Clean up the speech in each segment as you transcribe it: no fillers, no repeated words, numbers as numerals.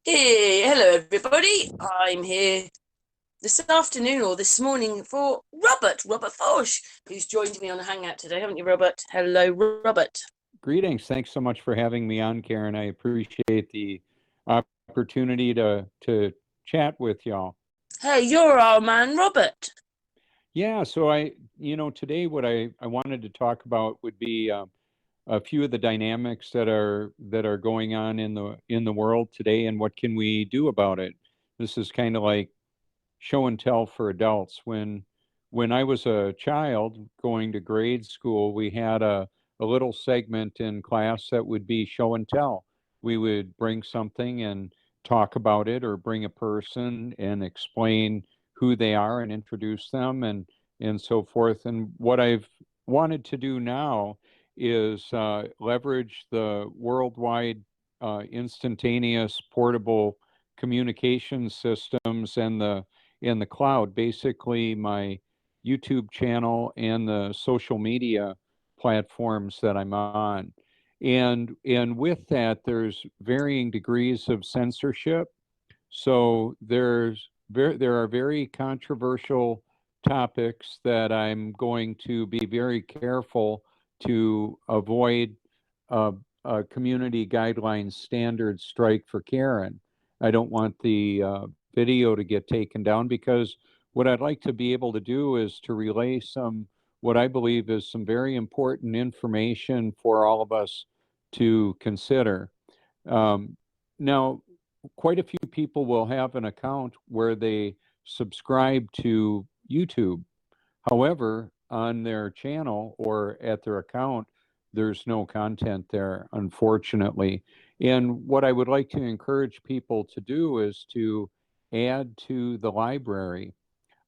Hey, hello everybody. I'm here this afternoon or this morning for Robert Foertsch, who's joined me on a hangout today, haven't you, Robert? Hello, Robert. Greetings. Thanks so much for having me on, Karen. I appreciate the opportunity to chat with y'all. Hey, you're our man, Robert. Yeah, so today what I wanted to talk about would be a few of the dynamics that are going on in the world today, and what can we do about it. This is kind of like show and tell for adults. When I was a child going to grade school, we had a little segment in class that would be show and tell. We would bring something and talk about it, or bring a person and explain who they are and introduce them, and so forth. And what I've wanted to do now is leverage the worldwide instantaneous portable communication systems and the cloud, basically my YouTube channel and the social media platforms that I'm on. And with that, there's varying degrees of censorship. So there are very controversial topics that I'm going to be very careful to avoid a community guidelines standard strike for Karen. I don't want the video to get taken down, because what I'd like to be able to do is to relay some, what I believe is some very important information for all of us to consider. Now, quite a few people will have an account where they subscribe to YouTube. However, on their channel or at their account, there's no content there, unfortunately. And what I would like to encourage people to do is to add to the library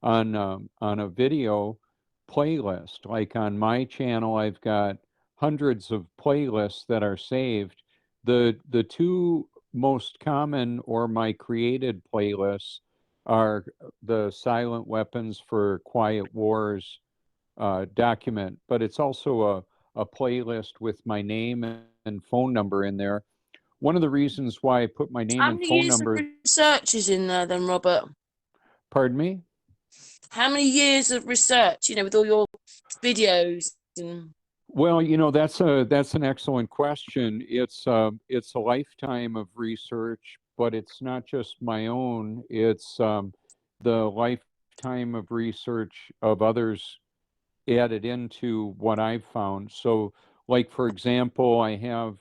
on a video playlist. Like on my channel, I've got hundreds of playlists that are saved. The two most common, or my created playlists, are the Silent Weapons for Quiet Wars document, but it's also a playlist with my name and phone number in there. One of the reasons why I put my name How and many phone years of number, research is in there then, Robert? pardon me? How many years of research, with all your videos and Well, that's an excellent question. It's a lifetime of research, but it's not just my own. It's the lifetime of research of others added into what I've found. So, like for example, I have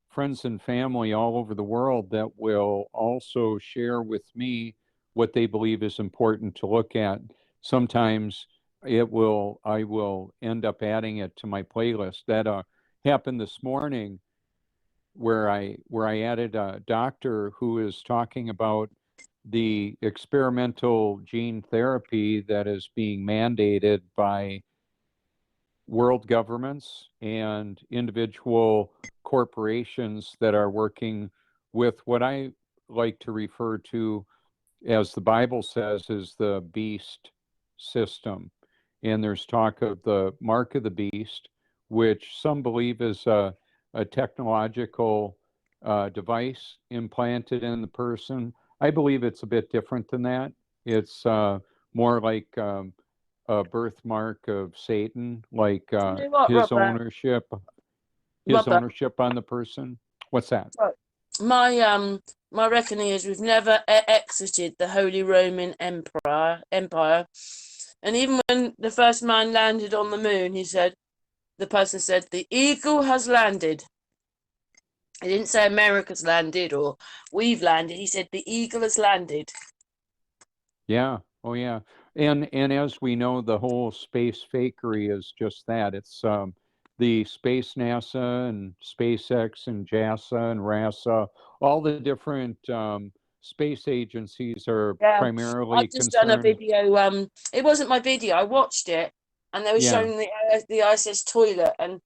friends and family all over the world that will also share with me what they believe is important to look at. Sometimes I will end up adding it to my playlist. That happened this morning, where I added a doctor who is talking about the experimental gene therapy that is being mandated by world governments and individual corporations that are working with what I like to refer to, as the Bible says, is the beast system. And there's talk of the mark of the beast, which some believe is a technological device implanted in the person. I believe it's a bit different than that. It's more like a birthmark of Satan, like you know what, his Robert, ownership on the person. What's that? right. My reckoning is we've never exited the Holy Roman Empire, and even when the first man landed on the moon, the person said, "The eagle has landed." He didn't say America's landed or we've landed. He said the eagle has landed. Yeah. Oh, yeah. And as we know, the whole space fakery is just that. It's the space NASA and SpaceX and JAXA and RASA, all the different space agencies are Yeah, primarily I've just done a concerned. video. It wasn't my video. I watched it, and they were Yeah. showing the ISS toilet, and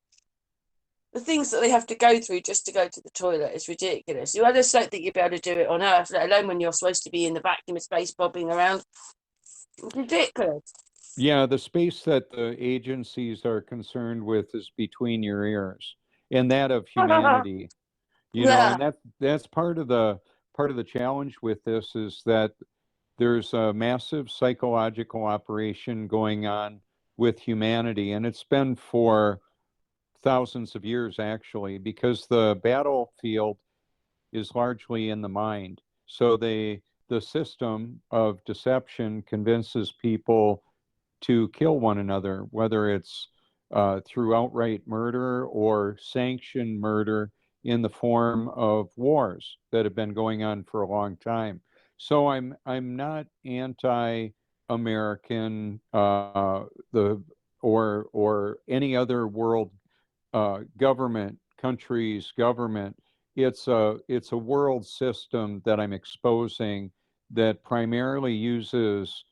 the things that they have to go through just to go to the toilet is ridiculous. I just don't think you'd be able to do it on Earth, let alone when you're supposed to be in the vacuum of space bobbing around. It's ridiculous. Yeah, the space that the agencies are concerned with is between your ears, and that of humanity. Yeah. And that's part of the part of the challenge with this is that there's a massive psychological operation going on with humanity, and it's been for thousands of years, actually, because the battlefield is largely in the mind. So the system of deception convinces people to kill one another, whether it's through outright murder or sanctioned murder in the form of wars that have been going on for a long time. So I'm not anti-American or any other world country's government. It's a world system that I'm exposing that primarily uses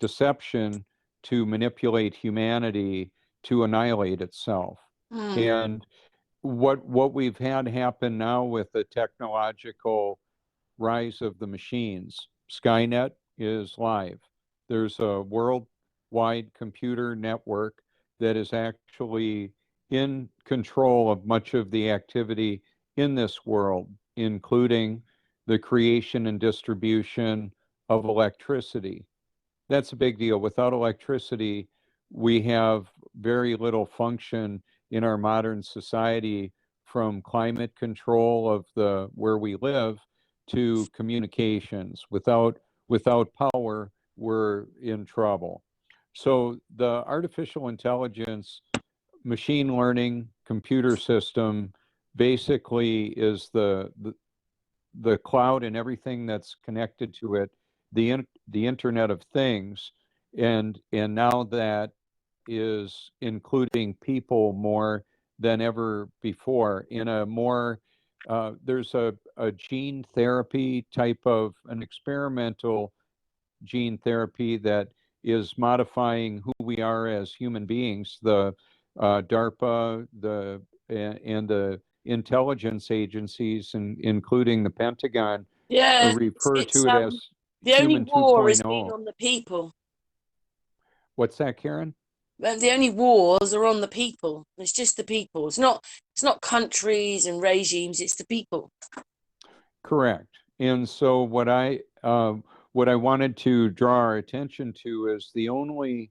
deception to manipulate humanity to annihilate itself. And what we've had happen now with the technological rise of the machines, Skynet is live. There's a worldwide computer network that is actually in control of much of the activity in this world, including the creation and distribution of electricity. That's a big deal. Without electricity, we have very little function in our modern society, from climate control of where we live to communications. Without power, we're in trouble. So the artificial intelligence, machine learning, computer system basically is the cloud and everything that's connected to it, the Internet of Things, and now that is including people more than ever before in a more there's a gene therapy type of an experimental gene therapy that is modifying who we are as human beings. The DARPA, and the intelligence agencies, including the Pentagon, refer to it as the only Human war has been 2.0. on the people. What's that, Karen? The only wars are on the people. It's just the people. It's not countries and regimes. It's the people. Correct. And so what I wanted to draw our attention to is the only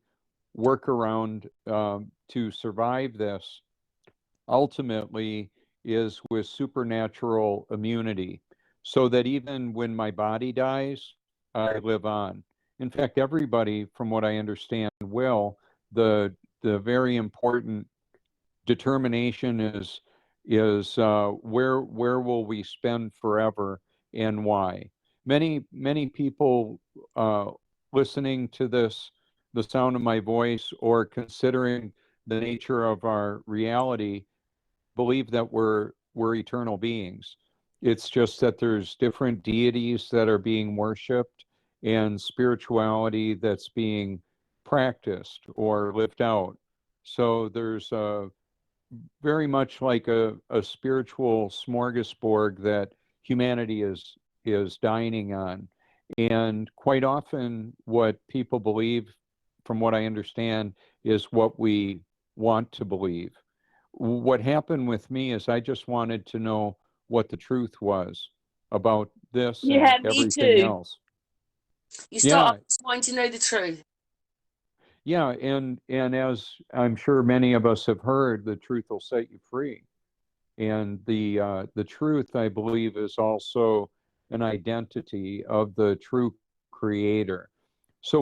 workaround to survive this ultimately is with supernatural immunity, so that even when my body dies, I live on. In fact, everybody, from what I understand, will. The very important determination is where will we spend forever and why. Many people listening to this, the sound of my voice, or considering the nature of our reality, believe that we're eternal beings. It's just that there's different deities that are being worshipped and spirituality that's being practiced or lived out. So there's very much like a spiritual smorgasbord that humanity is dining on. And quite often what people believe, from what I understand, is what we want to believe. What happened with me is I just wanted to know what the truth was about this and everything else. You start wanting to know the truth. Yeah, and as I'm sure many of us have heard, the truth will set you free. And the truth, I believe, is also an identity of the true creator. So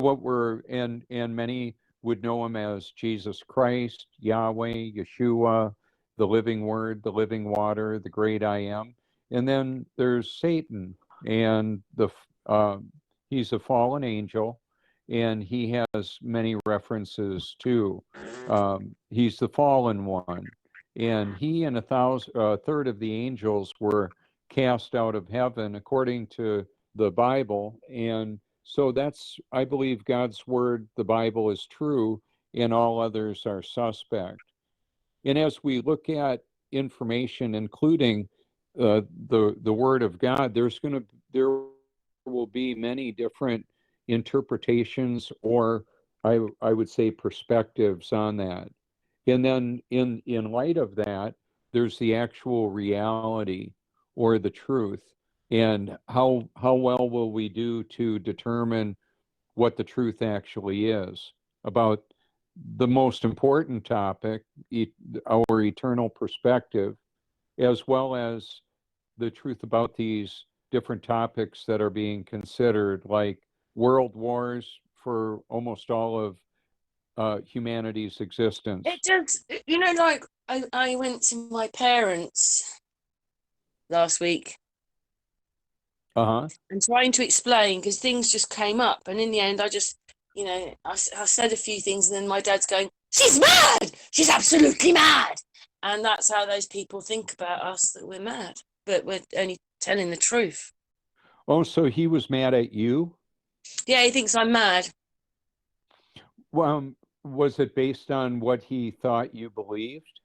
and many would know him as Jesus Christ, Yahweh, Yeshua, the living word, the living water, the great I am. And then there's Satan, and he's a fallen angel, and he has many references too. He's the fallen one, and he and a third of the angels were cast out of heaven according to the Bible. And so that's, I believe, God's word, the Bible, is true, and all others are suspect. And as we look at information, including the word of God, there will be many different interpretations, or I would say perspectives on that. And then in light of that, there's the actual reality or the truth. And how well will we do to determine what the truth actually is about the most important topic, our eternal perspective, as well as the truth about these different topics that are being considered, like world wars for almost all of humanity's existence. It just, you know, like I went to my parents last week Uh-huh. and trying to explain because things just came up. And in the end, I just, you know, I said a few things and then my dad's going, she's mad. She's absolutely mad. And that's how those people think about us, that we're mad, but we're only telling the truth. Oh, so he was mad at you? Yeah, he thinks I'm mad. Was it based on what he thought you believed?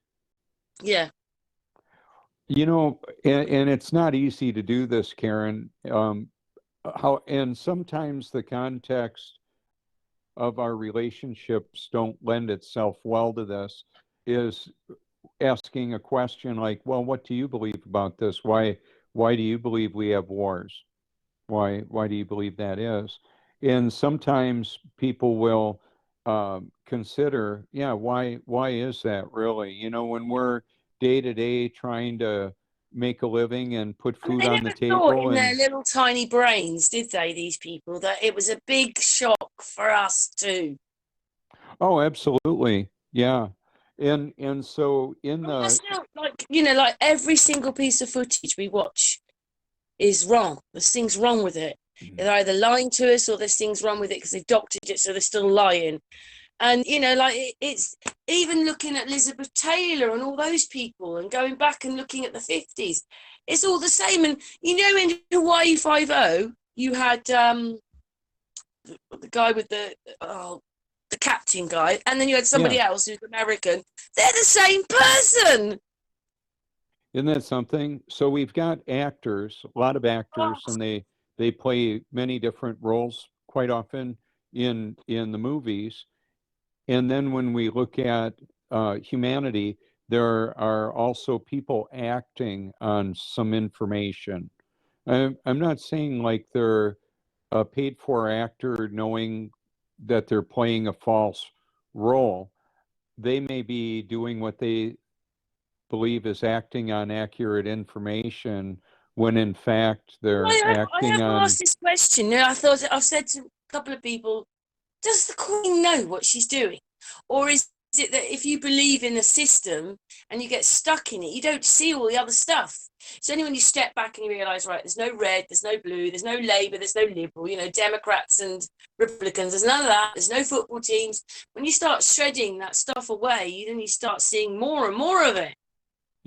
Yeah. You know, and it's not easy to do this, Karen. And sometimes the context of our relationships don't lend itself well to this, is asking a question like, well, what do you believe about this? Why do you believe we have wars? Why do you believe that is? And sometimes people will consider, yeah, why is that really? You know, when we're day to day trying to make a living and put I mean, food they on the never thought table, in their and little tiny brains, did they, these people, that it was a big shock for us too. oh, absolutely, yeah, and so in I mean, the that's how, like, you know, like every single piece of footage we watch is wrong. There's things wrong with it. They're either lying to us or there's things wrong with it because they've doctored it, so they're still lying. And, you know, like it's even looking at Elizabeth Taylor and all those people and going back and looking at the 50s, it's all the same. And, you know, in Hawaii 5-0, you had the guy with the captain guy, and then you had yeah, somebody else who's American. They're the same person. isn't that something? So we've got actors, a lot of Oh, actors, and they play many different roles quite often in the movies. And then when we look at humanity, there are also people acting on some information. I'm not saying like they're a paid for actor knowing that they're playing a false role. They may be doing what they believe is acting on accurate information when in fact they're I acting have on, asked this question. You know, I've said to a couple of people, does the Queen know what she's doing? Or is it that if you believe in a system and you get stuck in it, you don't see all the other stuff? It's only when you step back and you realise, right, there's no red, there's no blue, there's no Labour, there's no Liberal, you know, Democrats and Republicans, there's none of that, there's no football teams. When you start shredding that stuff away, then you start seeing more and more of it.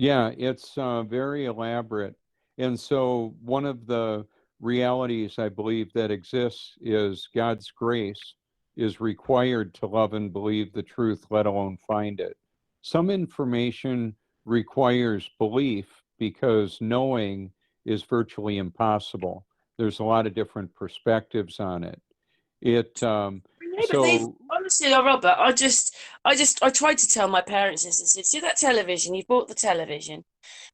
yeah, it's very elaborate. And so one of the realities I believe that exists is God's grace is required to love and believe the truth, let alone find it. Some information requires belief because knowing is virtually impossible. There's a lot of different perspectives on it. It No, but they've so honestly, oh, Robert, I tried to tell my parents this. I said, see that television? You've bought the television.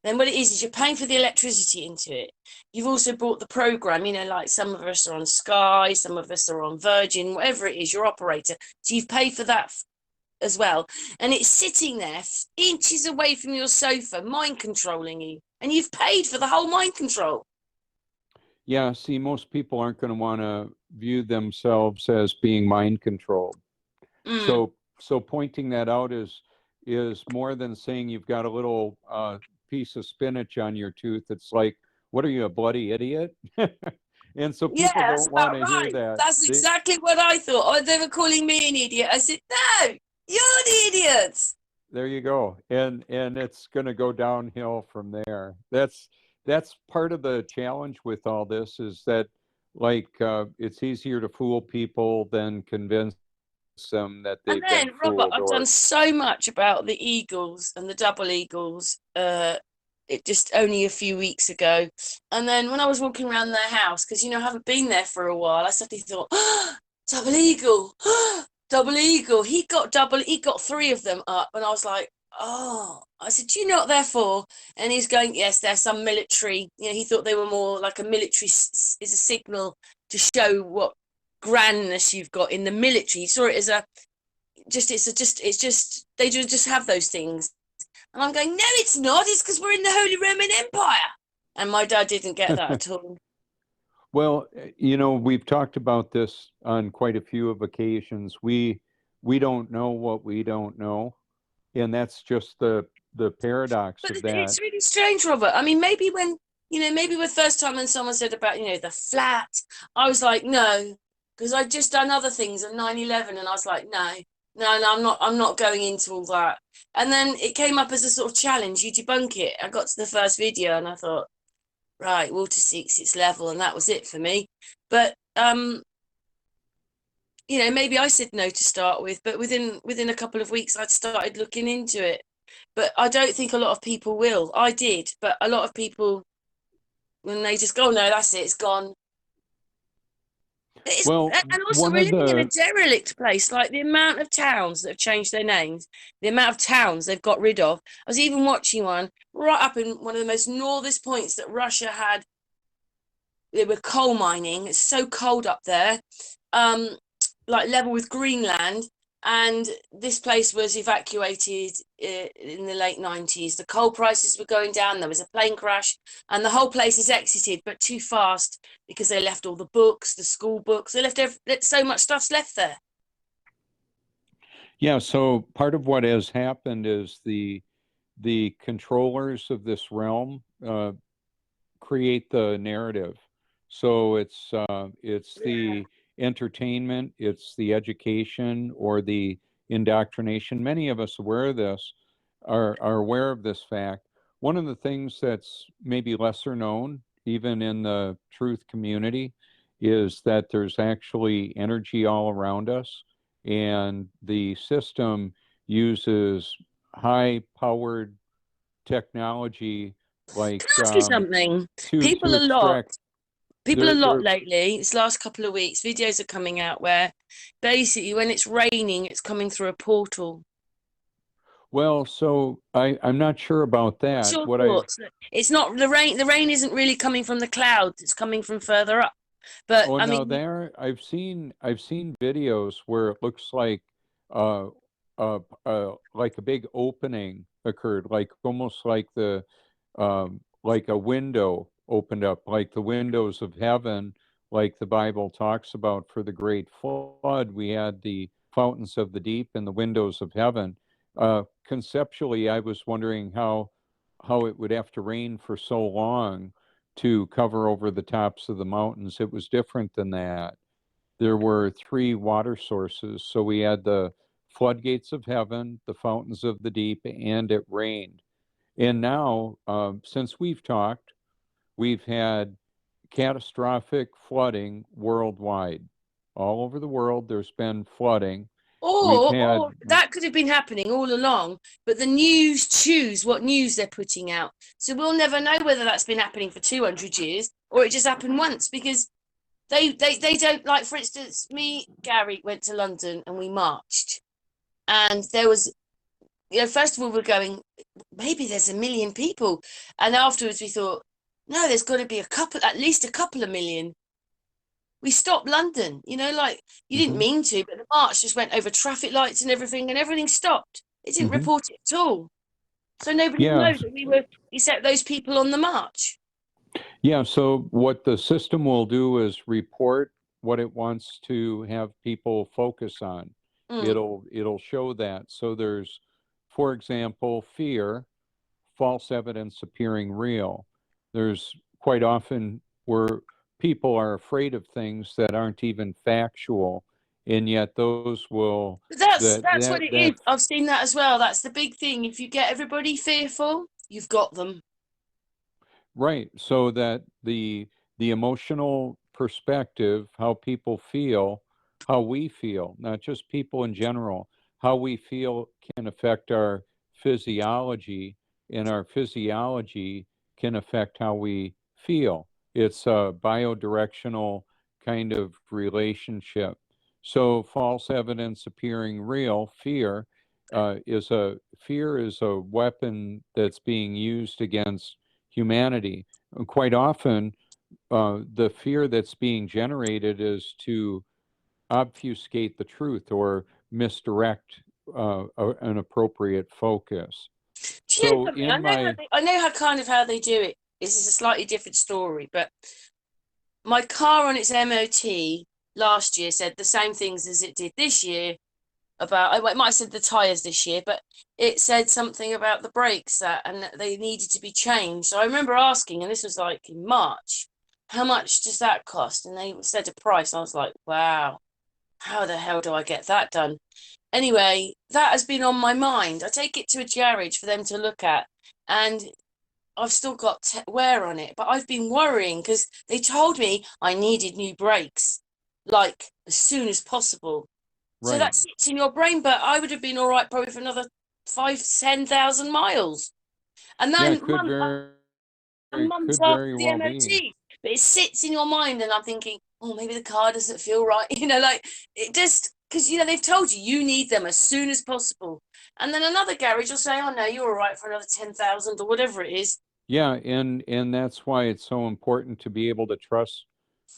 Then what it is you're paying for the electricity into it. You've also bought the program. You know, like some of us are on Sky, some of us are on Virgin, whatever it is, your operator. So you've paid for that as well, and it's sitting there inches away from your sofa, mind controlling you, and you've paid for the whole mind control. yeah, see, most people aren't going to want to view themselves as being mind controlled. Mm. So pointing that out is more than saying you've got a little piece of spinach on your tooth. It's like, what are you, a bloody idiot? And so Yeah, people that's don't want about to hear right. that. That's exactly what I thought. Oh, they were calling me an idiot. I said, no, you're the idiots. There you go. And it's going to go downhill from there. That's part of the challenge with all this, is that like it's easier to fool people than convince them that And they've been then, Robert, fooled. I've Or done so much about the Eagles and the double Eagles. It just only a few weeks ago, and then when I was walking around their house, because you know I haven't been there for a while, I suddenly thought, oh, double eagle, double eagle. He got three of them up, and I was like, oh, I said, do you know what they're for? And he's going, yes, they're some military. You know, he thought they were more like a military is a signal to show what grandness you've got in the military. He saw it as it's just they just have those things. And I'm going, no, it's not. It's because we're in the Holy Roman Empire. And my dad didn't get that at all. Well, you know, we've talked about this on quite a few of occasions. We don't know what we don't know, and that's just the paradox But of that. it's really strange, Robert. I mean, maybe maybe the first time when someone said about, the flat, I was like, no, because I'd just done other things at 9/11, and I was like, no, I'm not going into all that. And then it came up as a sort of challenge. You debunk it. I got to the first video, and I thought, right, water seeks its level, and that was it for me. But maybe I said no to start with, but within a couple of weeks, I'd started looking into it. But I don't think a lot of people will. I did, but a lot of people, when they just go, no, that's it, it's gone. Well, and also we're living in a derelict place. Like the amount of towns that have changed their names, the amount of towns they've got rid of. I was even watching one right up in one of the most northern points that Russia had. They were coal mining. It's so cold up there, like level with Greenland. And this place was evacuated in the late 90s. The coal prices were going down. There was a plane crash, and the whole place is exited, but too fast because they left all the books, the school books. They left so much stuff's left there. Yeah. So part of what has happened is the controllers of this realm create the narrative. So it's the entertainment, it's the education or the indoctrination. Many of us aware of this are aware of this fact. One of the things that's maybe lesser known, even in the truth community, is that there's actually energy all around us, and the system uses high-powered technology like Can I ask you something? to People a extract. lot lately, this last couple of weeks, videos are coming out where basically when it's raining, it's coming through a portal. Well, so I'm not sure about What's that. your thoughts? It's not the rain. The rain isn't really coming from the clouds. It's coming from further up. But Oh I no, mean, I've seen videos where it looks uh like a big opening occurred, like almost like a window opened up, like the windows of heaven, like the Bible talks about for the great flood. We had the fountains of the deep and the windows of heaven. Conceptually, I was wondering how it would have to rain for so long to cover over the tops of the mountains. It was different than that. There were three water sources. So we had the floodgates of heaven, the fountains of the deep, and it rained. And now, since we've talked, we've had catastrophic flooding worldwide. All over the world, there's been flooding. or that could have been happening all along, but the news choose what news they're putting out. So we'll never know whether that's been happening for 200 years or it just happened once, because they don't, like, for instance, Gary went to London and we marched, and there was, first of all, we're going, maybe there's 1 million people, and afterwards we thought, no, there's got to be at least a couple of million. We stopped London, like, you didn't mean to, but the march just went over traffic lights and everything stopped. It didn't report it at all. So nobody knows that we were, except those people on the march. Yeah, so what the system will do is report what it wants to have people focus on. It'll show that. So there's, for example, fear, false evidence appearing real. There's quite often where people are afraid of things that aren't even factual, and yet those will. That's what it is. I've seen that as well. That's the big thing. If you get everybody fearful, you've got them. Right. So that the emotional perspective, how people feel, how we feel, not just people in general, how we feel can affect our physiology, and our physiology can affect how we feel. It's a biodirectional kind of relationship. So false evidence appearing real, fear, fear is a weapon that's being used against humanity. Quite often, the fear that's being generated is to obfuscate the truth or misdirect an appropriate focus. Do you know So something? in my I know how kind of how they do it. This is a slightly different story, but my car on its MOT last year said the same things as it did this year about, it might have said the tyres this year, but it said something about the brakes and that they needed to be changed. So I remember asking, and this was like in March, how much does that cost? And they said a price. I was like, wow, how the hell do I get that done? Anyway, that has been on my mind. I take it to a garage for them to look at, and I've still got wear on it, but I've been worrying because they told me I needed new brakes, like as soon as possible. So right, that sits in your brain, but I would have been all right probably for another 5 to 10,000 miles. And yeah, then it could a month could after very the well be. MOT, but it sits in your mind, and I'm thinking, oh, maybe the car doesn't feel right. Like it just because they've told you you need them as soon as possible, and then another garage will say, oh no, you're all right for another 10,000 or whatever it is. Yeah, and that's why it's so important to be able to trust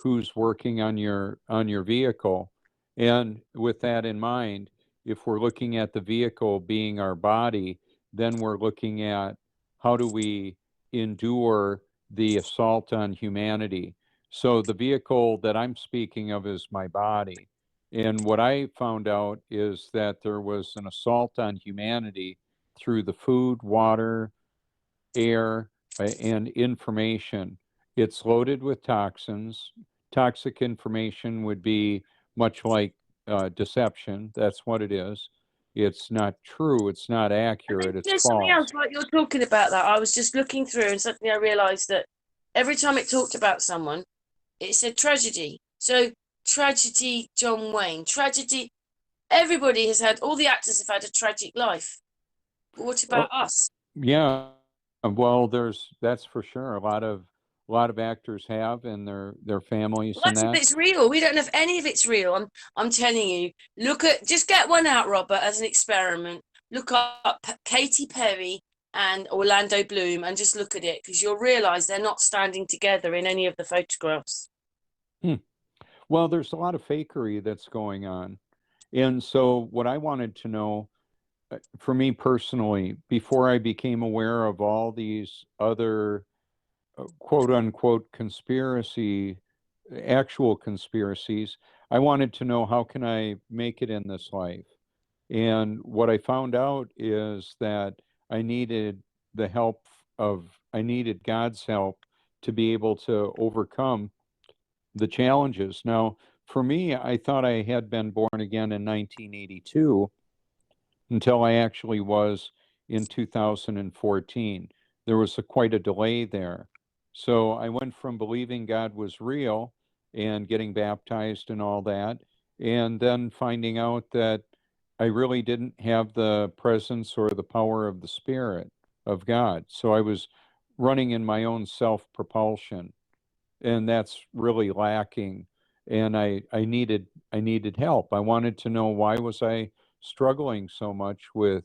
who's working on your vehicle. And with that in mind, if we're looking at the vehicle being our body, then we're looking at how do we endure the assault on humanity. So the vehicle that I'm speaking of is my body. And what I found out is that there was an assault on humanity through the food, water, air, and information. It's loaded with toxins. Toxic information would be much like deception. That's what it is. It's not true. It's not And then accurate. It's there's something else, false. like you're talking about that. I was just looking through, and suddenly I realised that every time it talked about someone, it said tragedy. So tragedy, John Wayne, tragedy. Everybody has had, all the actors have had a tragic life. But what about Oh, us? yeah. Well, that's for sure. A lot of actors have, and their families Well, and that's if that. it's real. We don't know if any of it's real. I'm telling you. Just get one out, Robert, as an experiment. Look up Katy Perry and Orlando Bloom, and just look at it, because you'll realise they're not standing together in any of the photographs. Hmm. Well, there's a lot of fakery that's going on. And so what I wanted to know, for me personally, before I became aware of all these other quote unquote actual conspiracies, I wanted to know how can I make it in this life? And what I found out is that I needed I needed God's help to be able to overcome the challenges. Now, for me, I thought I had been born again in 1982 until I actually was in 2014. There was quite a delay there. So I went from believing God was real and getting baptized and all that, and then finding out that I really didn't have the presence or the power of the Spirit of God. So I was running in my own self propulsion, and that's really lacking. And I needed help. I wanted to know why was I struggling so much with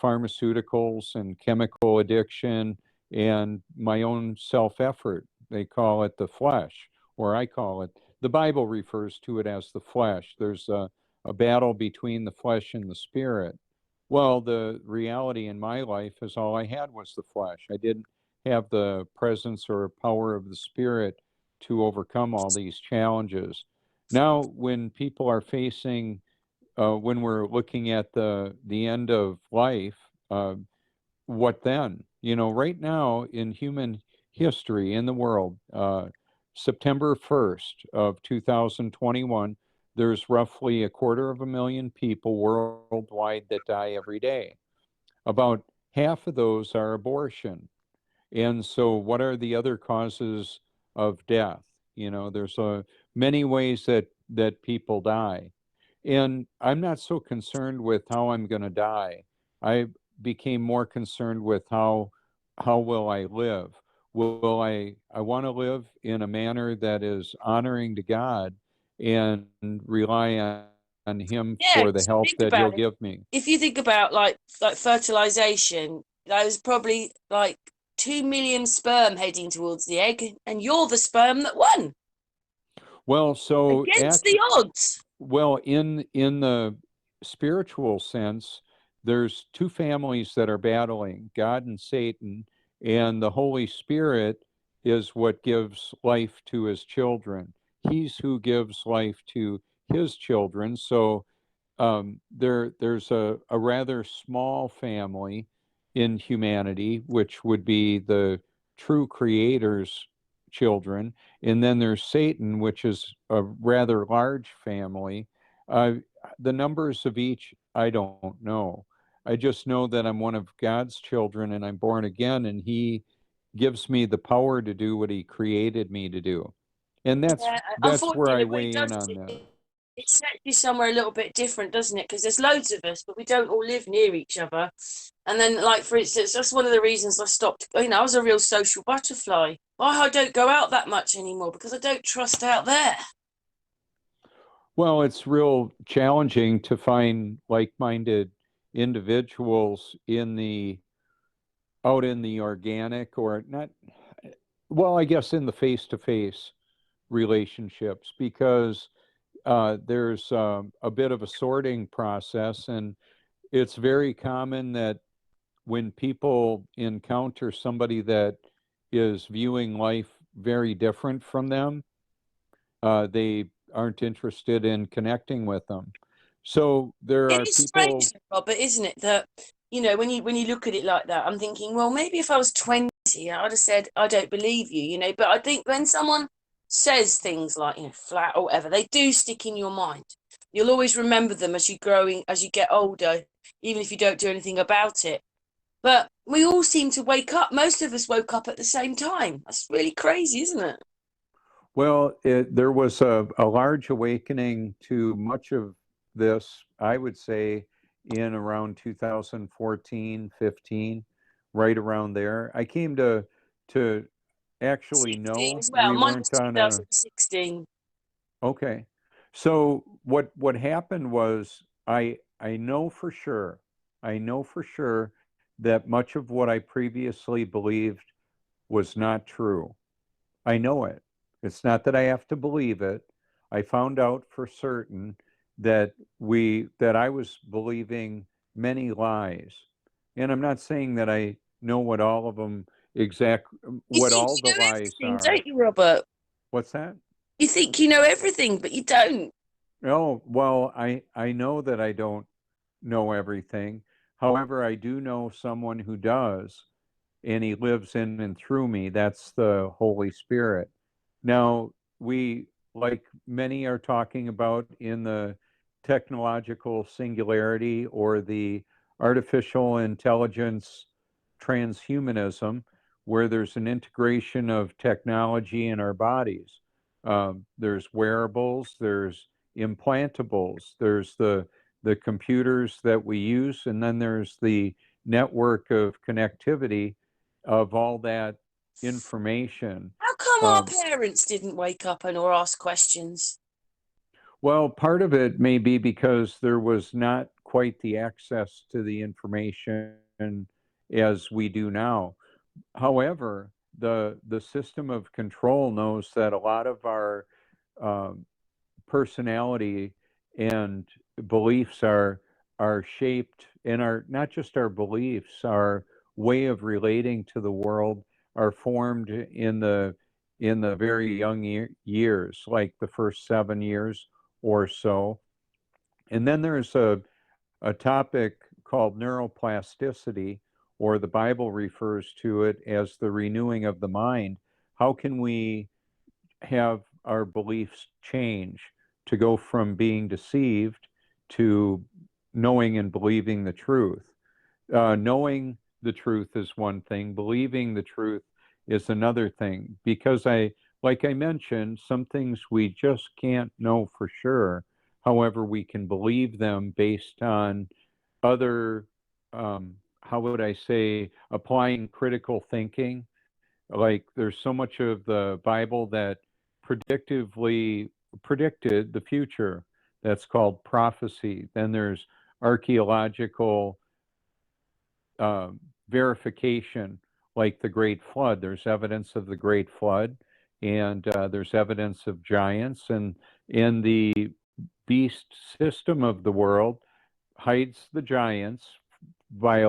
pharmaceuticals and chemical addiction and my own self effort. They call it the flesh, or I call it, the Bible refers to it as the flesh. There's a battle between the flesh and the spirit. Well, the reality in my life is all I had was the flesh. I didn't have the presence or power of the spirit to overcome all these challenges. Now, when people are facing, when we're looking at the end of life, what then? You know, right now in human history in the world, September 1st of 2021, there's roughly 250,000 people worldwide that die every day. About half of those are abortion. And so, what are the other causes of death? You know, there's many ways that people die, and I'm not so concerned with how I'm going to die. I became more concerned with how will I live? Will I want to live in a manner that is honoring to God and rely on him Yeah, for the 'cause help think that he'll about it. give me. If you think about like fertilization, there's probably like 2 million sperm heading towards the egg, and you're the sperm that won Well, so against the odds. well, in the spiritual sense, there's two families that are battling, God and Satan, and the Holy Spirit is what gives life to his children. He's who gives life to his children. So there's a rather small family in humanity, which would be the true creator's children. And then there's Satan, which is a rather large family. Uh, the numbers of each, I don't know. I just know that I'm one of God's children and I'm born again, and he gives me the power to do what he created me to do. And Yeah, that's where I unfortunately, what it weigh in does is on that. it sets you somewhere a little bit different, doesn't it? Because there's loads of us, but we don't all live near each other. And then, like for instance, that's one of the reasons I stopped. I was a real social butterfly. Why I don't go out that much anymore, because I don't trust out there. Well, it's real challenging to find like-minded individuals in the out in the organic or not, well, I guess in the face-to-face relationships because there's a bit of a sorting process, and it's very common that when people encounter somebody that is viewing life very different from them, they aren't interested in connecting with them. So there It are is strange, people, Robert, isn't it? That when you look at it like that, I'm thinking, well, maybe if I was 20, I'd have said, I don't believe you, But I think when someone says things like, flat or whatever, they do stick in your mind. You'll always remember them as you get older, even if you don't do anything about it. But we all seem to wake up. Most of us woke up at the same time. That's really crazy, isn't it? well, there was a large awakening to much of this, I would say, in around 2014, 15, right around there. I came to actually 16 know as well. we Mine was weren't on a, 2016. okay. So what happened was I know for sure, I know for sure that much of what I previously believed was not true. I know it. It's not that I have to believe it. I found out for certain that I was believing many lies. And I'm not saying that I know You what think all you the know lies everything, are. don't you, Robert? What's that? You think you know everything, but you don't. Oh, well, I know that I don't know everything. However, I do know someone who does, and he lives in and through me. That's the Holy Spirit. Now, like many are talking about in the technological singularity or the artificial intelligence transhumanism, where there's an integration of technology in our bodies. There's wearables, there's implantables, there's the computers that we use, and then there's the network of connectivity of all that information. How come our Um, parents didn't wake up and or ask questions? well, part of it may be because there was not quite the access to the information as we do now. However, the system of control knows that a lot of our um, personality and beliefs are shaped, and our not just our beliefs, our way of relating to the world are formed in the very young years, like the first 7 years or so. And then there's a topic called neuroplasticity, or the Bible refers to it as the renewing of the mind. How can we have our beliefs change to go from being deceived to knowing and believing the truth? Knowing the truth is one thing, believing the truth is another thing. Because like I mentioned, some things we just can't know for sure. However, we can believe them based on other, how would I say, applying critical thinking. Like there's so much of the Bible that predictively predicted the future. That's called prophecy. Then there's archaeological verification, like the Great Flood. There's evidence of the Great Flood, and there's evidence of giants. And in the beast system of the world, hides the giants by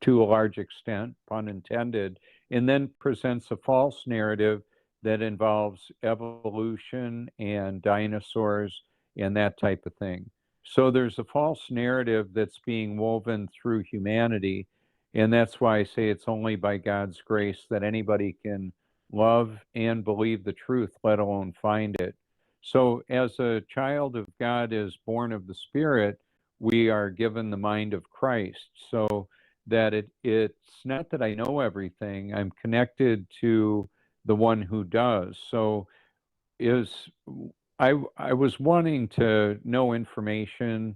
to a large extent, pun intended, and then presents a false narrative that involves evolution and dinosaurs and that type of thing. So there's a false narrative that's being woven through humanity. And that's why I say it's only by God's grace that anybody can love and believe the truth, let alone find it. So as a child of God is born of the Spirit, we are given the mind of Christ. So that it's not that I know everything, I'm connected to the one who does. So is I was wanting to know information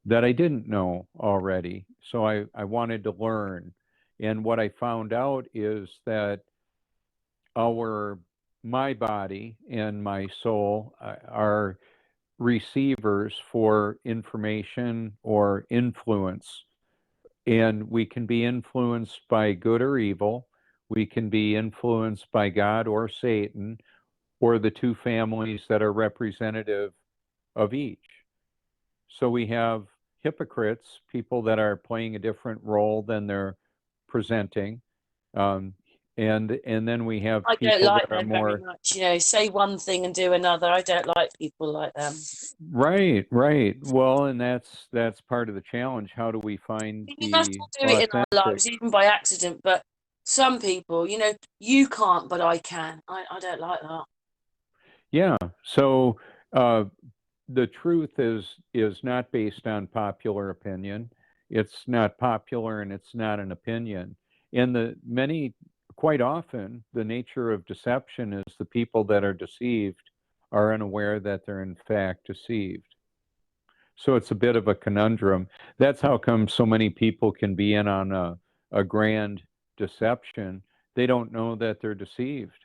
that I didn't know already. So I wanted to learn. And what I found out is that my body and my soul are receivers for information or influence. And we can be influenced by good or evil. We can be influenced by God or Satan, or the two families that are representative of each. So we have hypocrites, people that are playing a different role than they're presenting. Um, and then we have I don't people like that are them very more much. You know, say one thing and do another. I don't like people like them. right, right. Well, and that's part of the challenge. How do we find We must the all do it in our authentic? lives, even by accident. But some people, you know, you can't, but I can. I don't like that. Yeah. So uh, the truth is not based on popular opinion. It's not popular and it's not an opinion. And quite often, the nature of deception is the people that are deceived are unaware that they're in fact deceived. So it's a bit of a conundrum. That's how come so many people can be in on a grand deception. They don't know that they're deceived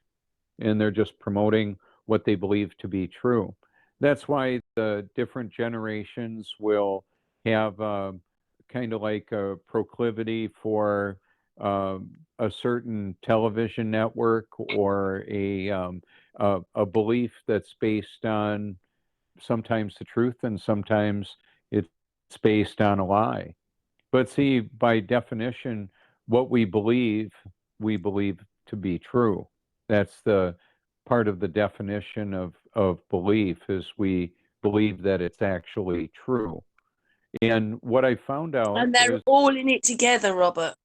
and they're just promoting what they believe to be true. That's why the different generations will have kind of like a proclivity for a certain television network or a belief that's based on sometimes the truth and sometimes it's based on a lie. But see, by definition, what we believe to be true. That's the part of the definition of belief is we believe that it's actually true. And what I found out And they're is all in it together, Robert.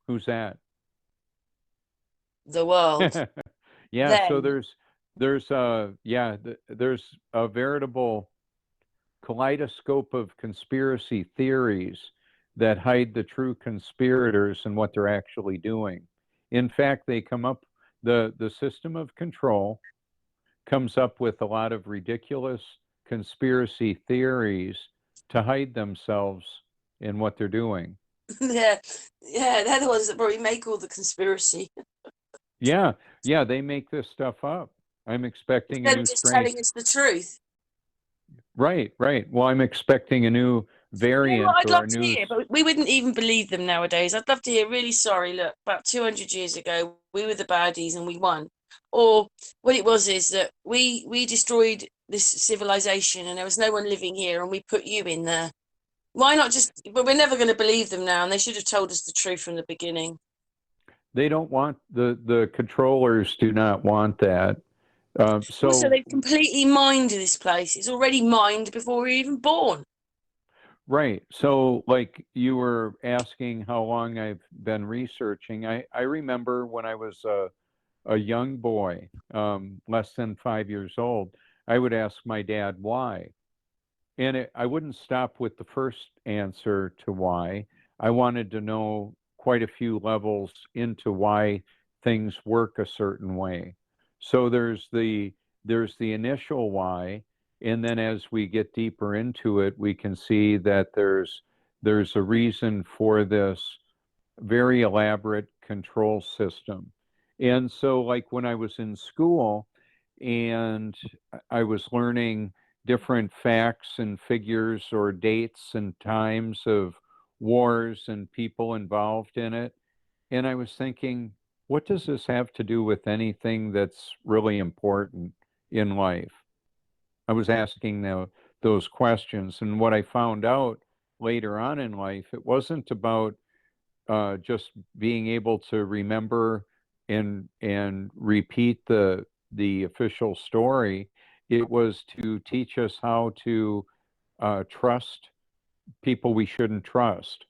who's that? The world. Yeah, so Them. there's a veritable kaleidoscope of conspiracy theories that hide the true conspirators and what they're actually doing. In fact, the system of control comes up with a lot of ridiculous conspiracy theories to hide themselves in what they're doing. Yeah. Yeah, they're the ones that probably make all the conspiracy. Yeah, yeah, they make this stuff up. I'm expecting a Instead of new just strain. telling us the truth. Right, right. Well, I'm expecting a new You know what variant I'd or love a to new. hear, but we wouldn't even believe them nowadays. I'd love to hear, really sorry, look, about 200 years ago, we were the baddies and we won. Or what it was is that we destroyed this civilization and there was no one living here and we put you in there. Why not just, but we're never going to believe them now and they should have told us the truth from the beginning. They don't want the controllers do not want that. Also, So they've completely mined this place. It's already mined before we were even born. right. So like you were asking how long I've been researching. I remember when I was a young boy, less than 5 years old, I would ask my dad why. And I wouldn't stop with the first answer to why. I wanted to know quite a few levels into why things work a certain way. So there's the initial why, and then as we get deeper into it, we can see that there's a reason for this very elaborate control system. And so like when I was in school and I was learning different facts and figures or dates and times of wars and people involved in it. And I was thinking, what does this have to do with anything that's really important in life? I was asking those questions. And what I found out later on in life, it wasn't about just being able to remember and repeat the official story. It was to teach us how to trust people we shouldn't trust.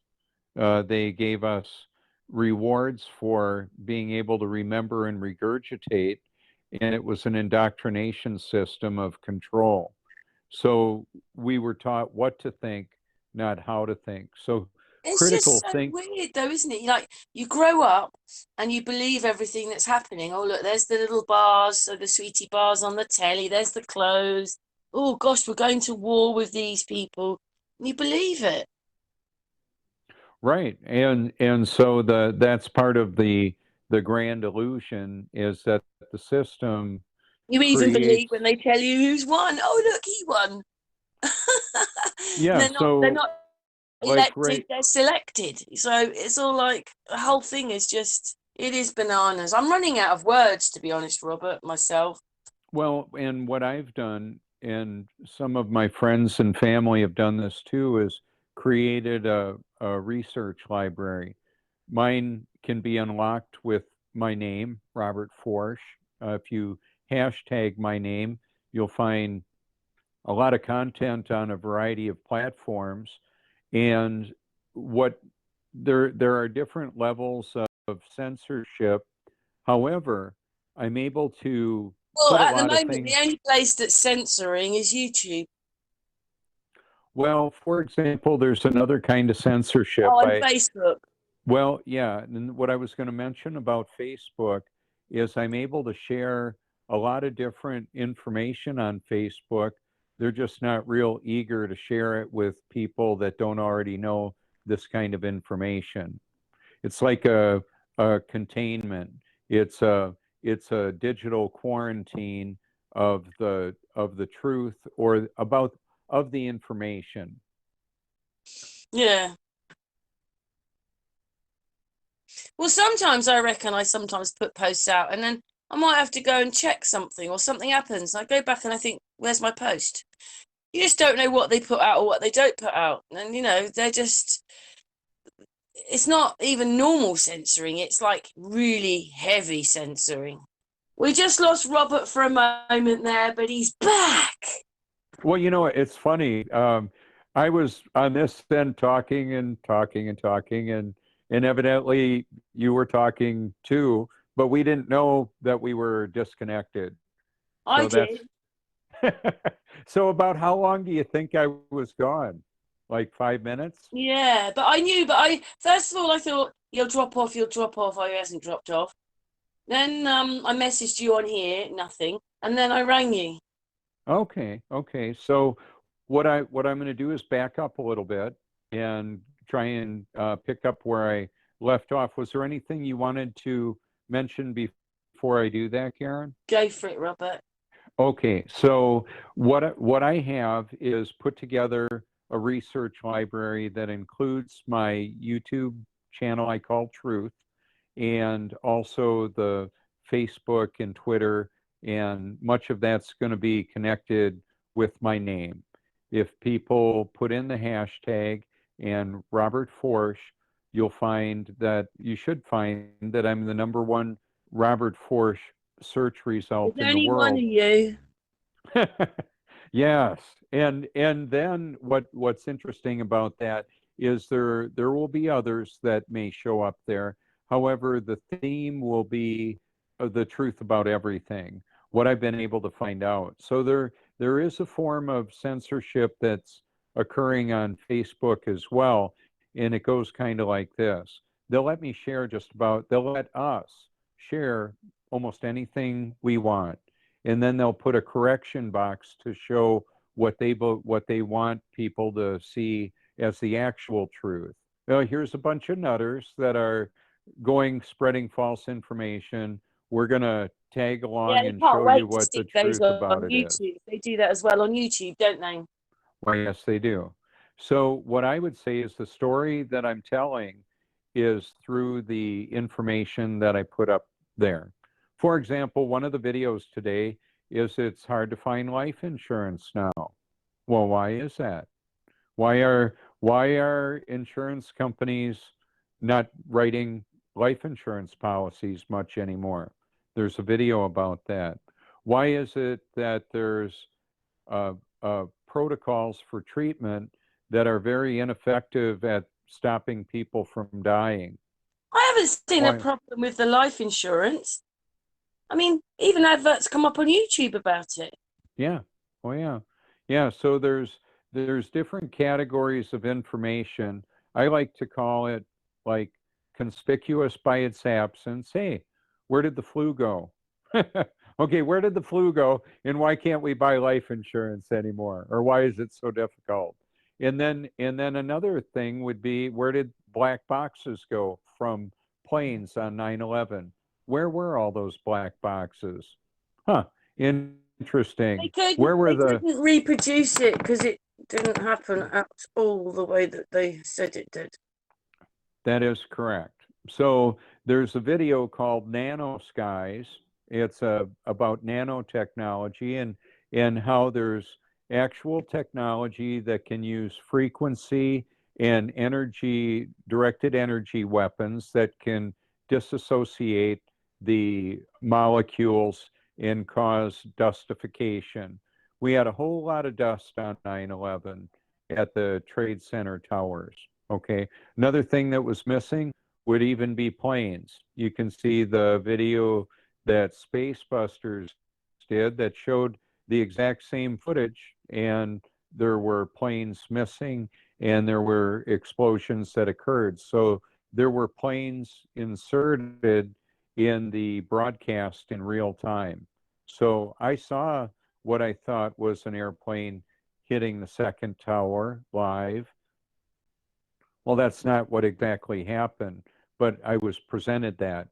They gave us rewards for being able to remember and regurgitate, and it was an indoctrination system of control. So we were taught what to think, not how to think. So It's critical just so think. weird, though, isn't it? Like, you grow up and you believe everything that's happening. Oh, look, there's the little bars, so the sweetie bars on the telly. There's the clothes. Oh gosh, we're going to war with these people. And you believe it. Right. And so that's part of the grand illusion is that the system You even believe creates. when they tell you who's won. Oh, look, he won. Yeah, They're not. They're so not like elected. right. They're selected. So it's all like the whole thing is just. It is bananas. I'm running out of words, to be honest, Robert. Myself. Well, and what I've done, and some of my friends and family have done this too, is created a research library. Mine can be unlocked with my name, Robert Foertsch. If you hashtag my name, you'll find a lot of content on a variety of platforms. And what there are different levels of censorship. However, I'm able to Well, put a at the lot of moment, the things. only place that's censoring is YouTube. Well, for example, there's another kind of censorship. Oh, and Facebook. Well, yeah, and what I was going to mention about Facebook is I'm able to share a lot of different information on Facebook. They're just not real eager to share it with people that don't already know this kind of information. It's like a containment. It's a digital quarantine of the truth or about of the information. Yeah. Well, sometimes I reckon I sometimes put posts out and then I might have to go and check something or something happens. I go back and I think, where's my post? You just don't know what they put out or what they don't put out. And, they're just, it's not even normal censoring. It's like really heavy censoring. We just lost Robert for a moment there, but he's back. Well, it's funny. I was on this end talking and talking and talking, and evidently you were talking too, but we didn't know that we were disconnected. I So that's did. so about how long do you think I was gone? Like 5 minutes? Yeah, but I knew, first of all, I thought you'll drop off. Oh, he hasn't dropped off. Then I messaged you on here, nothing. And then I rang you. Okay, okay. So what I'm going to do is back up a little bit and try and pick up where I left off. Was there anything you wanted to mention before I do that, Karen? Go for it, Robert. Okay, so what I have is put together a research library that includes my YouTube channel I call Truth, and also the Facebook and Twitter, and much of that's going to be connected with my name. If people put in the hashtag and Robert Foertsch, you should find that I'm the number one Robert Foertsch search result There's in the only one of world. you. Yes, and then what's interesting about that is there will be others that may show up there. However, the theme will be the truth about everything, what I've been able to find out. So there is a form of censorship that's occurring on Facebook as well, and it goes kind of like this. They'll let us share almost anything we want, and then they'll put a correction box to show what they want people to see as the actual truth. Well, here's a bunch of nutters that are spreading false information. We're going to tag Yeah, along they and can't show you wait to what the stick those truth on about it is. YouTube. They do that as well on YouTube, don't they? Well, yes, they do. So what I would say is the story that I'm telling is through the information that I put up there. For example, one of the videos today is it's hard to find life insurance now. Well, why is that? Why are insurance companies not writing life insurance policies much anymore? There's a video about that. Why is it that there's uh, protocols for treatment that are very ineffective at stopping people from dying? I haven't seen a Why? problem with the life insurance. I mean, even adverts come up on YouTube about it. Yeah. Oh yeah. Yeah. So there's different categories of information. I like to call it like conspicuous by its absence. Hey, where did the flu go? Okay, where did the flu go? And why can't we buy life insurance anymore? Or why is it so difficult? And then another thing would be, where did black boxes go from planes on 9/11? Where were all those black boxes? Huh. Interesting. Where were They the couldn't reproduce it because it didn't happen at all the way that they said it did. That is correct. So there's a video called Nano Skies. It's about nanotechnology and how there's actual technology that can use frequency and energy, directed energy weapons that can disassociate the molecules and cause dustification. We had a whole lot of dust on 9/11 at the Trade Center towers. Okay. Another thing that was missing would even be planes. You can see the video that Space Busters did that showed the exact same footage, and there were planes missing and there were explosions that occurred. So there were planes inserted in the broadcast in real time. So I saw what I thought was an airplane hitting the second tower live. Well, that's not what exactly happened, but I was presented that.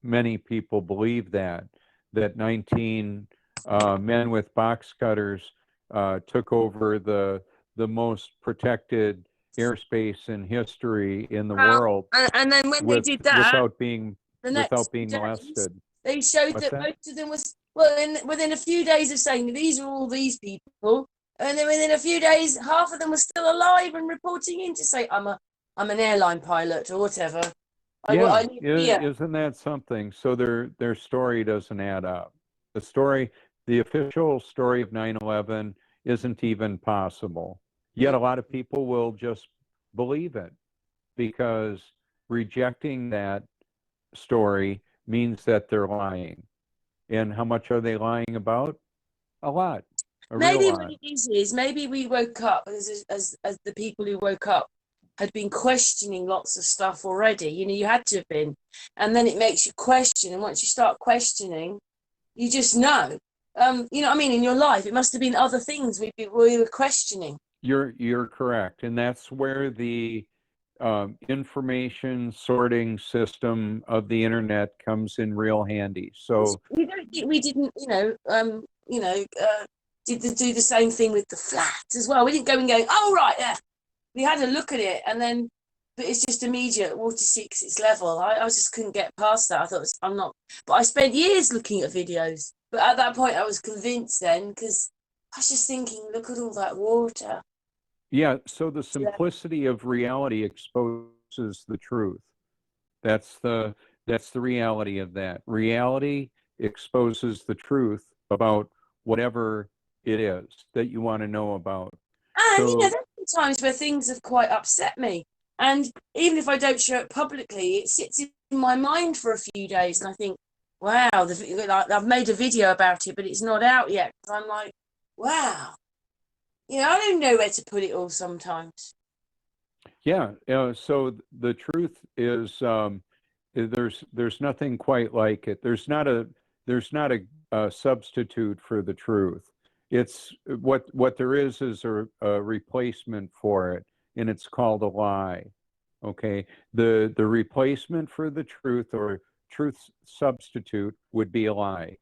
Many people believe that 19 men with box cutters took over the most protected airspace in history in the world And then when they did that, without being the next without few being days, molested. they showed What's that that? most of them was, well, within a few days of saying these are all these people, and then within a few days, half of them were still alive and reporting in to say, I'm an airline pilot or whatever. Yeah, I live here. isn't that something? So their story doesn't add up. The story, the official story of 9/11 isn't even possible. Yet a lot of people will just believe it because rejecting that story means that they're lying. And how much are they lying about? A lot, a real Maybe what lot. it is maybe we woke up as the people who woke up had been questioning lots of stuff already. You know, you had to have been, and then it makes you question. And once you start questioning, you just know. You know what I mean? In your life, it must have been other things we were questioning. You're correct, and that's where the information sorting system of the internet comes in real handy. So We don't think we didn't, do the same thing with the flat as well. We didn't go and go, oh right, yeah. We had a look at it, and then, but it's just immediate. Water seeks its level. I just couldn't get past that. I thought I'm not. But I spent years looking at videos. But at that point, I was convinced then because I was just thinking, look at all that water. yeah, so the Yeah. simplicity of reality exposes the truth. That's the that's the reality of that. Reality exposes the truth about whatever it is that you want to know about. And So there's been times where things have quite upset me. And even if I don't show it publicly, it sits in my mind for a few days. And I think, wow, I've made a video about it, but it's not out yet. I'm like, wow. You know, I don't know where to put it all sometimes. yeah, so the truth is there's nothing quite like it. There's not a substitute for the truth. It's what there is a replacement for it, and it's called a lie. Okay, the replacement for the truth, or truth substitute would be a lie.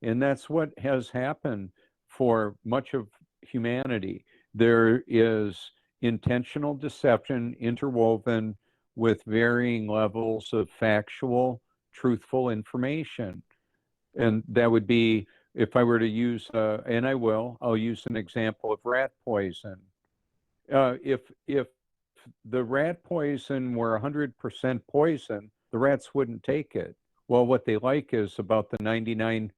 And that's what has happened for much of humanity. There is intentional deception interwoven with varying levels of factual, truthful information. And that would be, if I were to use, and I'll use an example of rat poison. If the rat poison were 100% poison, the rats wouldn't take it. Well, what they like is about the 99%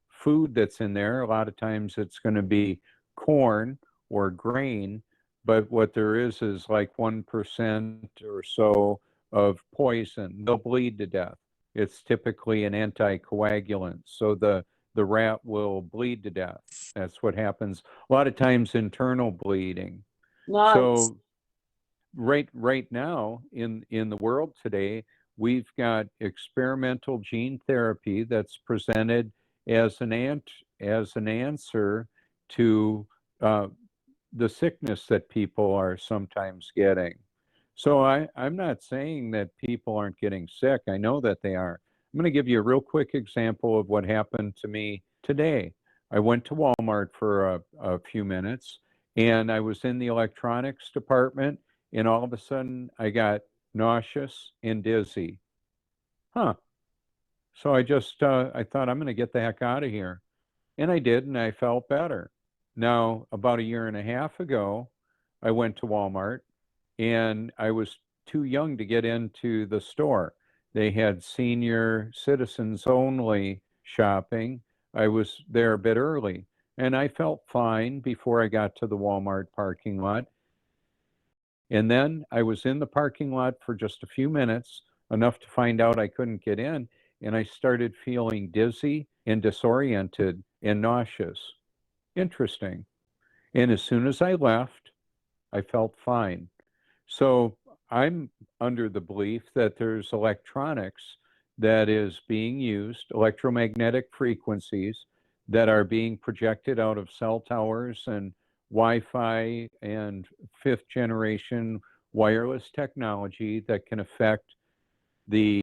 food that's in there. A lot of times it's going to be corn or grain, but what there is like 1% or so of poison. They'll bleed to death. It's typically an anticoagulant, so the rat will bleed to death. That's what happens. A lot of times internal bleeding. Nice. So right now in the world today, we've got experimental gene therapy that's presented as an answer to the sickness that people are sometimes getting. So I'm not saying that people aren't getting sick. I know that they are. I'm going to give you a real quick example of what happened to me today. I went to Walmart for a few minutes, and I was in the electronics department, and all of a sudden I got nauseous and dizzy. So I thought, I'm going to get the heck out of here. And I did, and I felt better. Now, about a year and a half ago, I went to Walmart, and I was too young to get into the store. They had senior citizens only shopping. I was there a bit early, and I felt fine before I got to the Walmart parking lot. And then I was in the parking lot for just a few minutes, enough to find out I couldn't get in, and I started feeling dizzy and disoriented and nauseous. Interesting. And as soon as I left, I felt fine. So I'm under the belief that there's electronics that is being used, electromagnetic frequencies that are being projected out of cell towers and Wi-Fi and fifth generation wireless technology that can affect the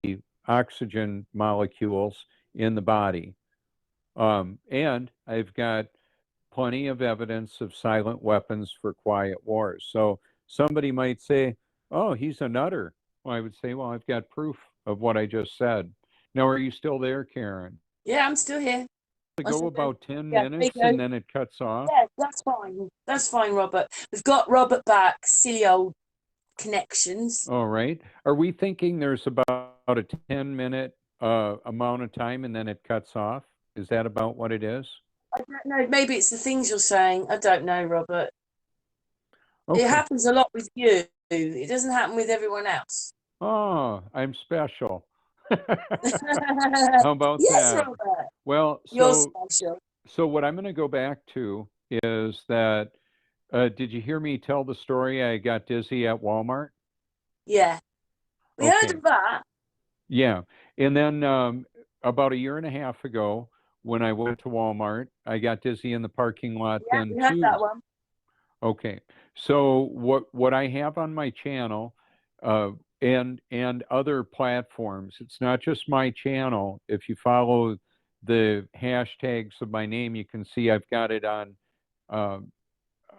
oxygen molecules in the body. And I've got plenty of evidence of silent weapons for quiet wars. So somebody might say, oh, he's a nutter. Well, I would say, well, I've got proof of what I just said. Now, are you still there, Karen? Yeah, I'm still here. To go about 10 minutes and then it cuts off? Yeah, that's fine. That's fine, Robert. We've got Robert back. Silly old connections. All right. Are we thinking there's about a 10-minute amount of time and then it cuts off? Is that about what it is? I don't know. Maybe it's the things you're saying. I don't know, Robert. Okay. It happens a lot with you. It doesn't happen with everyone else. Oh, I'm special. How about yes, that? Robert. Well, You're special. So what I'm going to go back to is that, did you hear me tell the story I got dizzy at Walmart? Yeah. We heard of that. Yeah. And then about a year and a half ago, when I went to Walmart, I got dizzy in the parking lot then we heard too. that one. Okay. So what I have on my channel and other platforms, it's not just my channel. If you follow the hashtags of my name, you can see I've got it on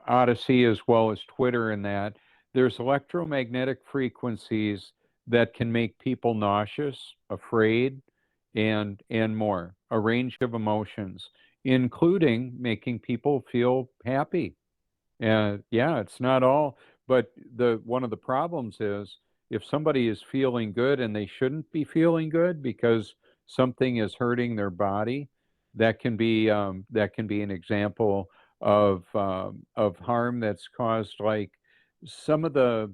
Odyssey as well as Twitter and that. There's electromagnetic frequencies that can make people nauseous, afraid, and more, a range of emotions, including making people feel happy. And yeah, it's not all, but one of the problems is if somebody is feeling good and they shouldn't be feeling good because something is hurting their body, that can be an example of harm that's caused. Like some of the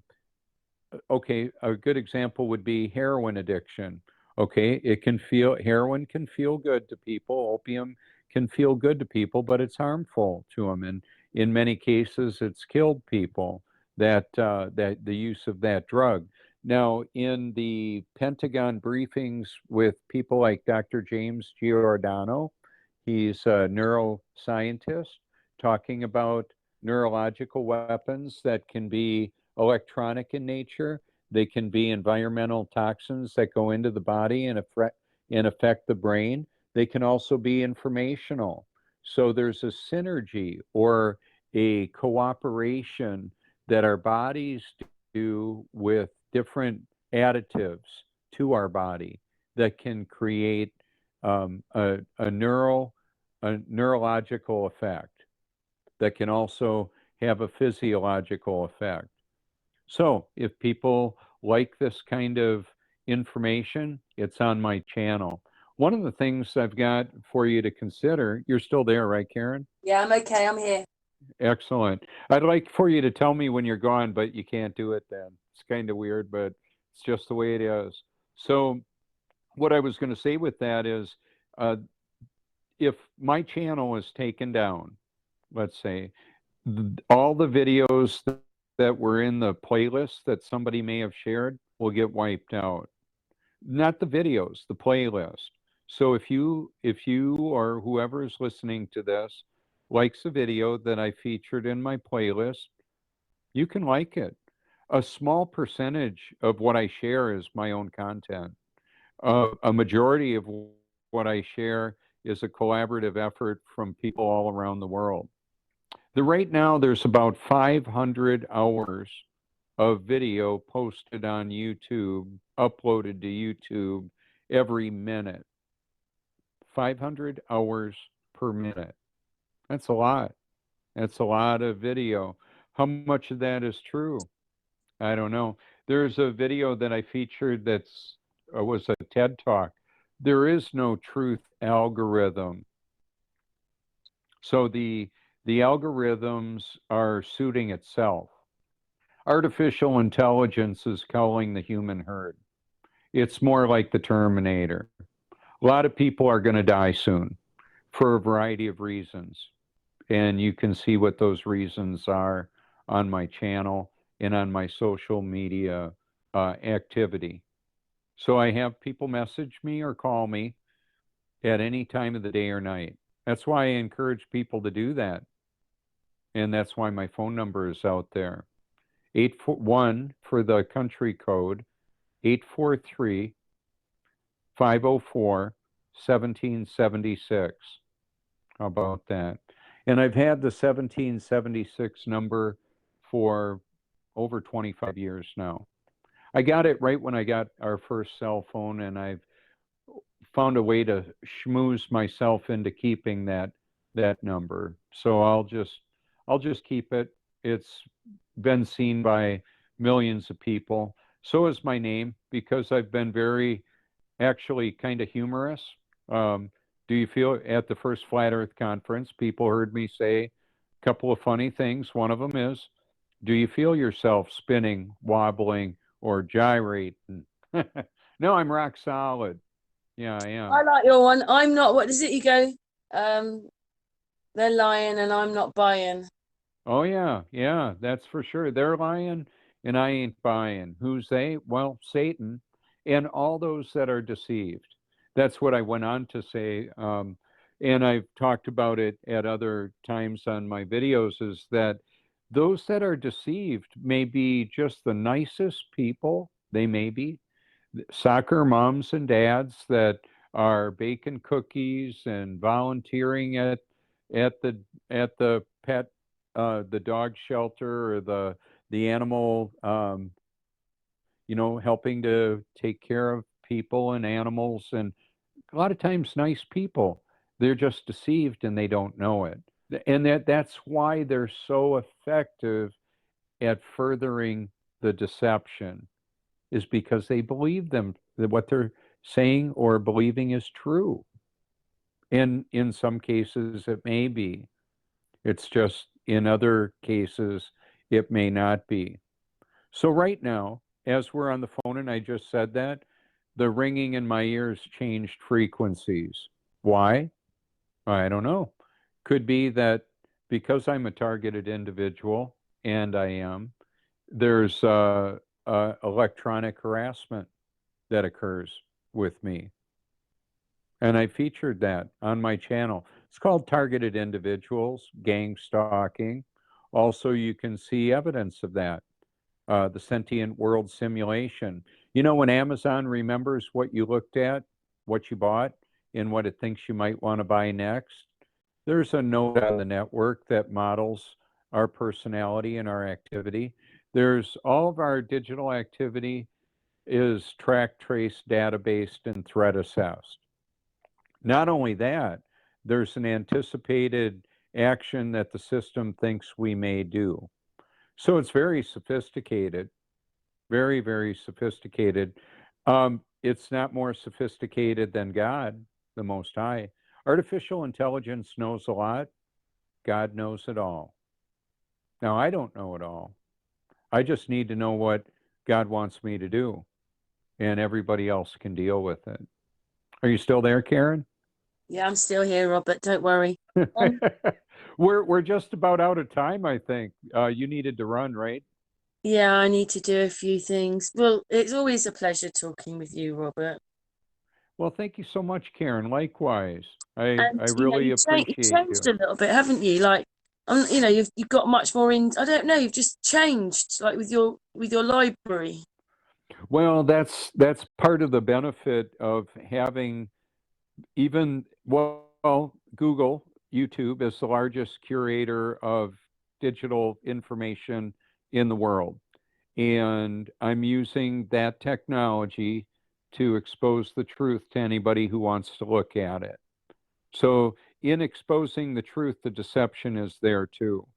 a good example would be heroin addiction. Okay, heroin can feel good to people, opium can feel good to people, but it's harmful to them, and in many cases, it's killed people that the use of that drug. Now, in the Pentagon briefings with people like Dr. James Giordano, he's a neuroscientist talking about neurological weapons that can be electronic in nature. They can be environmental toxins that go into the body and affect the brain. They can also be informational. So there's a synergy or a cooperation that our bodies do with different additives to our body that can create a neurological effect that can also have a physiological effect. So if people like this kind of information, it's on my channel. One of the things I've got for you to consider, you're still there, right, Karen? Yeah, I'm okay. I'm here. Excellent. I'd like for you to tell me when you're gone, but you can't do it then. It's kind of weird, but it's just the way it is. So what I was going to say with that is, if my channel is taken down, let's say, all the videos that were in the playlist that somebody may have shared will get wiped out. Not the videos, the playlist. So if you or whoever is listening to this likes a video that I featured in my playlist, you can like it. A small percentage of what I share is my own content. A majority of what I share is a collaborative effort from people all around the world. Right now, there's about 500 hours of video posted on YouTube, uploaded to YouTube every minute. 500 hours per minute. That's a lot. That's a lot of video. How much of that is true? I don't know. There's a video that I featured that's was a TED Talk. There is no truth algorithm. So the algorithms are suiting itself. Artificial intelligence is culling the human herd. It's more like the Terminator. A lot of people are going to die soon for a variety of reasons. And you can see what those reasons are on my channel and on my social media activity. So I have people message me or call me at any time of the day or night. That's why I encourage people to do that. And that's why my phone number is out there. 841 for the country code, 843 504 1776. How about that? And I've had the 1776 number for over 25 years now. I got it right when I got our first cell phone, and I've found a way to schmooze myself into keeping that number. So I'll just keep it. It's been seen by millions of people. So is my name, because I've been very, actually kind of humorous. Do you feel at the first Flat Earth conference, people heard me say a couple of funny things. One of them is, do you feel yourself spinning, wobbling, or gyrating? No, I'm rock solid. Yeah, I am. I like your one. I'm not. What does it? You go. They're lying, and I'm not buying. Oh yeah, that's for sure. They're lying, and I ain't buying. Who's they? Well, Satan, and all those that are deceived. That's what I went on to say, and I've talked about it at other times on my videos. Is that those that are deceived may be just the nicest people. They may be soccer moms and dads that are baking cookies and volunteering at the pet the dog shelter or the animal helping to take care of people and animals, and a lot of times nice people. They're just deceived and they don't know it, and that's why they're so effective at furthering the deception, is because they believe them, that what they're saying or believing is true. And in some cases it may be. It's just in other cases it may not be. So right now, as we're on the phone and I just said that, the ringing in my ears changed frequencies. Why? I don't know. Could be that because I'm a targeted individual, and I am, there's electronic harassment that occurs with me. And I featured that on my channel. It's called Targeted Individuals, Gang Stalking. Also, you can see evidence of that the sentient world simulation. You know, when Amazon remembers what you looked at, what you bought, and what it thinks you might want to buy next, there's a node on the network that models our personality and our activity. There's all of our digital activity is track, trace, data based, and threat assessed. Not only that, there's an anticipated action that the system thinks we may do. So it's very sophisticated, very, very sophisticated. It's not more sophisticated than God, the Most High. Artificial intelligence knows a lot. God knows it all. Now, I don't know it all. I just need to know what God wants me to do, and everybody else can deal with it. Are you still there, Karen? Yeah, I'm still here, Robert. Don't worry. We're just about out of time, I think. You needed to run, right? Yeah, I need to do a few things. Well, it's always a pleasure talking with you, Robert. Well, thank you so much, Karen. Likewise. I And really you've appreciate changed you. a little bit, haven't you? Like, you've got much more in. I don't know. You've just changed, like with your library. Well, that's part of the benefit of having even, well, Google, YouTube is the largest curator of digital information in the world. And I'm using that technology to expose the truth to anybody who wants to look at it. So in exposing the truth, the deception is there too.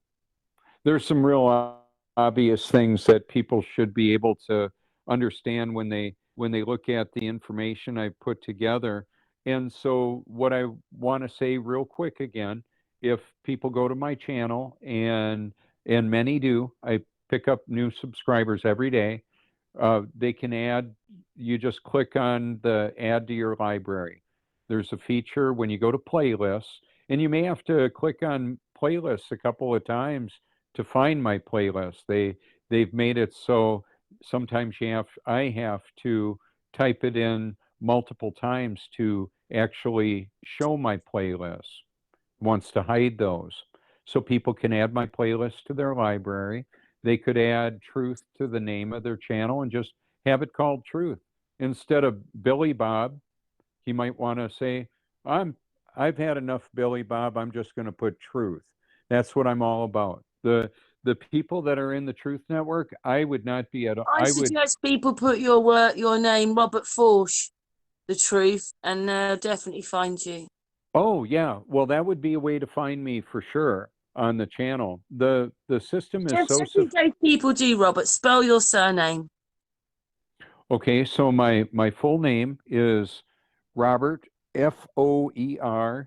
There's some real obvious things that people should be able to understand when they look at the information I've put together. And so what I want to say real quick again, if people go to my channel, and many do, I pick up new subscribers every day. They can add, you just click on the add to your library. There's a feature when you go to playlists, and you may have to click on playlists a couple of times to find my playlist. They've made it so sometimes I have to type it in multiple times to actually show my playlist. Wants to hide those. So people can add my playlist to their library. They could add Truth to the name of their channel and just have it called Truth. Instead of Billy Bob, he might want to say, I've had enough Billy Bob, I'm just going to put Truth. That's what I'm all about. The people that are in the Truth Network, I would not be at I suggest people put your name, Robert Foertsch, the truth, and they'll definitely find you. Oh yeah, well that would be a way to find me for sure on the channel. The system is so Just in case people do, Robert, spell your surname. Okay, so my full name is Robert, Foertsch.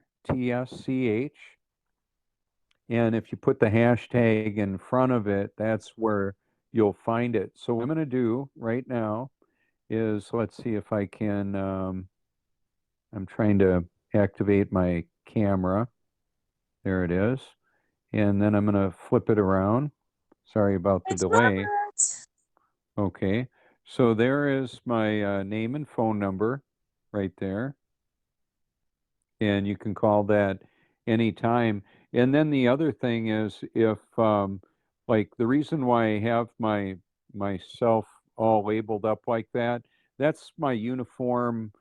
And if you put the hashtag in front of it, that's where you'll find it. So what I'm going to do right now is, let's see if I can, I'm trying to activate my camera. There it is. And then I'm going to flip it around. Sorry about the It's delay. Robert. Okay, so there is my name and phone number right there. And you can call that anytime. And then the other thing is, if like the reason why I have myself all labeled up like that, that's my uniform,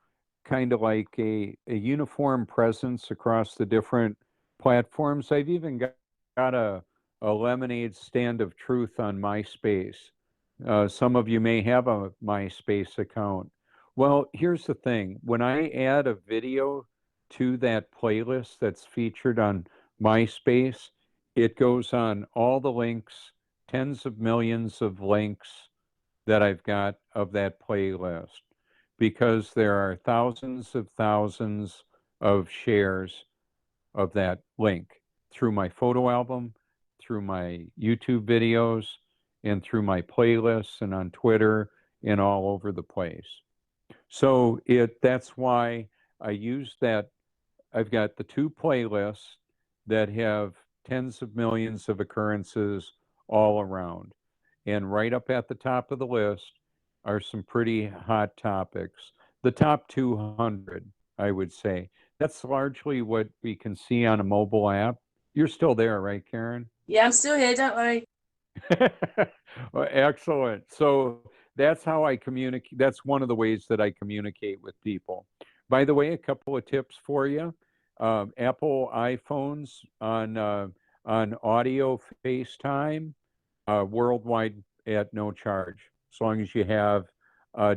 kind of like a uniform presence across the different platforms. I've even got a lemonade stand of truth on MySpace. Some of you may have a MySpace account. Well, here's the thing. When I add a video to that playlist that's featured on MySpace, it goes on all the links, tens of millions of links that I've got of that playlist, because there are thousands of shares of that link through my photo album, through my YouTube videos, and through my playlists and on Twitter and all over the place. So that's why I use that. I've got the two playlists that have tens of millions of occurrences all around. And right up at the top of the list are some pretty hot topics. The top 200, I would say. That's largely what we can see on a mobile app. You're still there, right, Karen? Yeah, I'm still here. Don't worry. Well, excellent. So that's how I communicate. That's one of the ways that I communicate with people. By the way, a couple of tips for you. Apple iPhones on audio FaceTime worldwide at no charge, as long as you have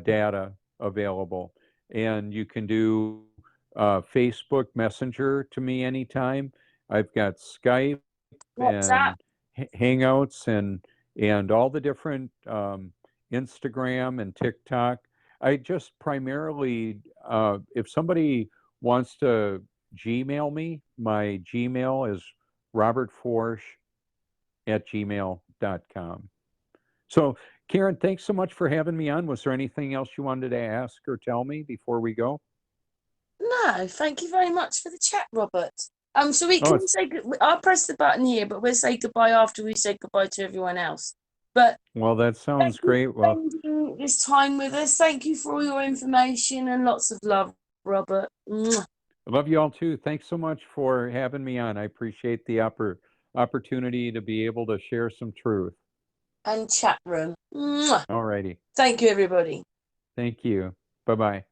data available. And you can do Facebook Messenger to me anytime. I've got Skype WhatsApp. and Hangouts and all the different Instagram and TikTok. I just primarily, if somebody wants to Gmail me, my Gmail is robertforsch@gmail.com. So, Karen, thanks so much for having me on. Was there anything else you wanted to ask or tell me before we go? No, thank you very much for the chat, Robert. So we Oh, can say I'll press the button here, but we'll say goodbye after we say goodbye to everyone else. But well, that thank sounds you great. for Well, spending this time with us. Thank you for all your information and lots of love, Robert. Mwah. I love you all too. Thanks so much for having me on. I appreciate the opportunity to be able to share some truth. And chat room. Mwah. All righty. Thank you, everybody. Thank you. Bye bye.